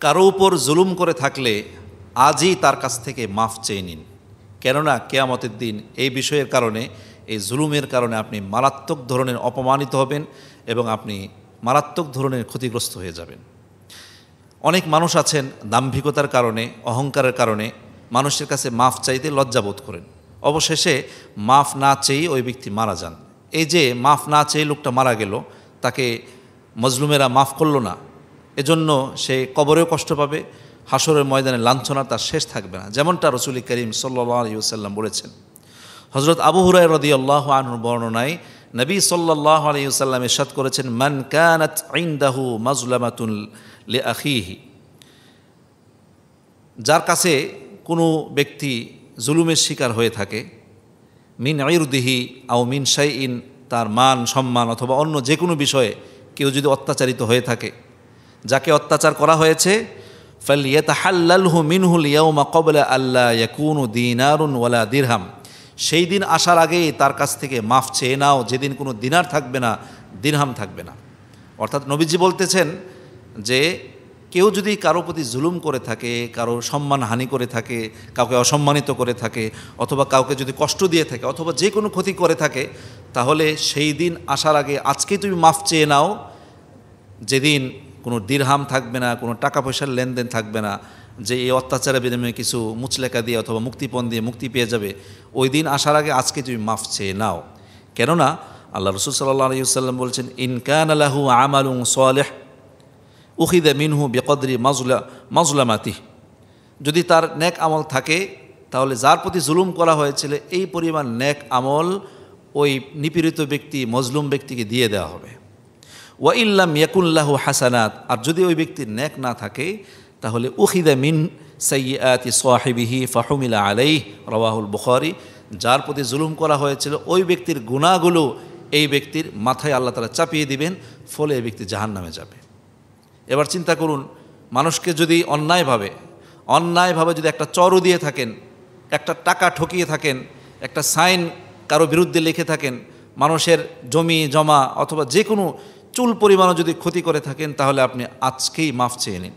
কারো উপর জুলুম করে থাকলে আজই তার কাছ থেকে মাফ চেয়ে নিন, কেননা কিয়ামতের দিন এই বিষয়ের কারণে, এই জুলুমের কারণে আপনি মারাত্মক ধরনের অপমানিত হবেন এবং আপনি মারাত্মক ধরনের ক্ষতিগ্রস্ত হয়ে যাবেন। অনেক মানুষ আছেন দাম্ভিকতার কারণে, অহংকারের কারণে মানুষের কাছে মাফ চাইতে লজ্জাবোধ করেন, অবশেষে মাফ না চেয়েই ওই ব্যক্তি মারা যান। এই যে মাফ না চেয়ে লোকটা মারা গেল, তাকে মজলুমেরা মাফ করল না, এজন্য সে কবরেও কষ্ট পাবে, হাসরের ময়দানে লাঞ্ছনা তার শেষ থাকবে না, যেমনটা রাসূল করিম সাল্লাল্লাহু আলাইহি ওয়াসাল্লাম বলেছেন। হযরত আবু হুরায়রা রাদিয়াল্লাহু আনহুর বর্ণনায় নবী সাল্লাল্লাহু আলাইহি ওয়াসাল্লাম ইরশাদ করেছেন, মান কানাত ইনদাহু মাজলামাতুন লিআখিহি, যার কাছে কোনো ব্যক্তি জুলুমের শিকার হয়ে থাকে, মিন ইরদিহি আও মিন শাইইন, তার মান সম্মান অথবা অন্য যে কোনো বিষয়ে কেউ যদি অত্যাচারিত হয়ে থাকে, যাকে অত্যাচার করা হয়েছে, ফালইয়াতাহাল্লালহু মিনহুল ইয়াওমা ক্বাবলা আল্লা ইয়াকুনু দিনারুন ওয়ালা দিরহাম, সেই দিন আসার আগেই তার কাছ থেকে মাফ চেয়ে নাও, যেদিন কোনো দিনার থাকবে না, দিরহাম থাকবে না। অর্থাৎ নবীজি বলতেছেন যে কেউ যদি কারো প্রতি জুলুম করে থাকে, কারো সম্মান হানি করে থাকে, কাউকে অসম্মানিত করে থাকে, অথবা কাউকে যদি কষ্ট দিয়ে থাকে, অথবা যে কোনো ক্ষতি করে থাকে, তাহলে সেই দিন আসার আগে আজকেই তুমি মাফ চেয়ে নাও, যেদিন কোনো দিরহাম থাকবে না, কোনো টাকা পয়সার লেনদেন থাকবে না, যে এই অত্যাচারের বিনিময়ে কিছু মুচলেকা দিয়ে অথবা মুক্তিপণ দিয়ে মুক্তি পেয়ে যাবে, ওই দিন আসার আগে আজকে তুমি মাফ চেয়ে নাও। কেননা আল্লাহ রাসূল সাল্লাল্লাহু আলাইহি ওয়াসাল্লাম বলছেন, ইন কানা লাহু আমালুন সালিহ উখিযা মিনহু বিকদরি মাজলামাতিহি, যদি তার নেক আমল থাকে তাহলে যার প্রতি জুলুম করা হয়েছিল এই পরিমাণ নেক আমল ওই নিপীড়িত ব্যক্তি, মজলুম ব্যক্তিকে দিয়ে দেওয়া হবে। ওয়া ইল্লাম ইয়াকুন লাহু হাসানাত, আর যদি ওই ব্যক্তির নেক না থাকে তাহলে উখিযা মিন সাইয়্যাতি সাহিবিহি ফাহুমিলা আলাইহি, রাওয়াহুল বুখারী, যার প্রতি জুলুম করা হয়েছিল ওই ব্যক্তির গুনাহগুলো এই ব্যক্তির মাথায় আল্লাহ তাআলা চাপিয়ে দিবেন, ফলে এই ব্যক্তি জাহান্নামে যাবে। এবার চিন্তা করুন, মানুষকে যদি অন্যায়ভাবে যদি একটা চরও দিয়ে থাকেন, একটা টাকা ঠকিয়ে থাকেন, একটা সাইন কারো বিরুদ্ধে লিখে থাকেন, মানুষের জমি জমা অথবা যে কোনো চুল পরিমাণও যদি ক্ষতি করে থাকেন, তাহলে আপনি আজকেই মাফ চেয়ে নিন।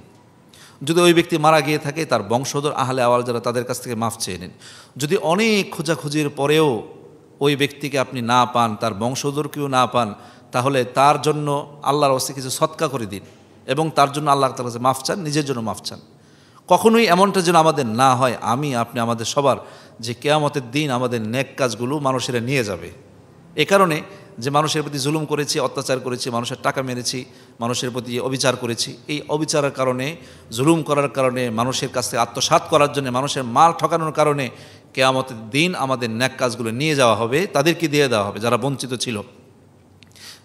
যদি ওই ব্যক্তি মারা গিয়ে থাকে, তার বংশধর আহলে আওয়াল যারা, তাদের কাছ থেকে মাফ চেয়ে নিন। যদি অনেক খোঁজাখুঁজির পরেও ওই ব্যক্তিকে আপনি না পান, তার বংশধরকেও না পান, তাহলে তার জন্য আল্লাহর ওয়াস্তে কিছু সদকা করে দিন এবং তার জন্য আল্লাহ তাআলার কাছে মাফ চান, নিজের জন্য মাফ চান। কখনোই এমনটা যেন আমাদের না হয়, আপনি আমাদের সবার, যে কিয়ামতের দিন আমাদের নেক কাজগুলো মানুষেরা নিয়ে যাবে। এ কারণে যে মানুষের প্রতি জুলুম করেছি, অত্যাচার করেছি, মানুষের টাকা মেরেছি, মানুষের প্রতি অবিচার করেছি, এই অবিচারের কারণে, জুলুম করার কারণে, মানুষের কাছ থেকে আত্মসাৎ করার জন্য, মানুষের মাল ঠকানোর কারণে কিয়ামতের দিন আমাদের নেক কাজগুলো নিয়ে যাওয়া হবে, তাদেরকে দিয়ে দেওয়া হবে যারা বঞ্চিত ছিল।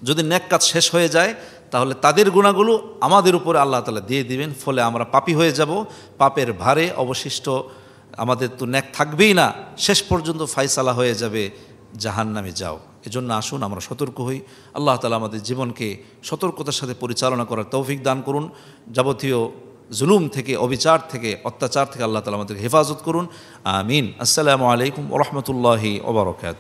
যদি নেক কাজ শেষ হয়ে যায় তাহলে তাদের গুনাহগুলো আমাদের উপরে আল্লাহ তাআলা দিয়ে দিবেন, ফলে আমরা পাপী হয়ে যাব। পাপের ভারে অবশিষ্ট আমাদের তো নেক থাকবেই না, শেষ পর্যন্ত ফায়সালা হয়ে যাবে জাহান্নামে যাও। এজন্য আসুন আমরা সতর্ক হই। আল্লাহ তাআলা আমাদের জীবনকে সতর্কতার সাথে পরিচালনা করার তৌফিক দান করুন। যাবতীয় জুলুম থেকে, অবিচার থেকে, অত্যাচার থেকে আল্লাহ তাআলা আমাদেরকে হেফাজত করুন। আমিন। আসসালামু আলাইকুম ওয়া রাহমাতুল্লাহি ওয়া বারাকাতুহু।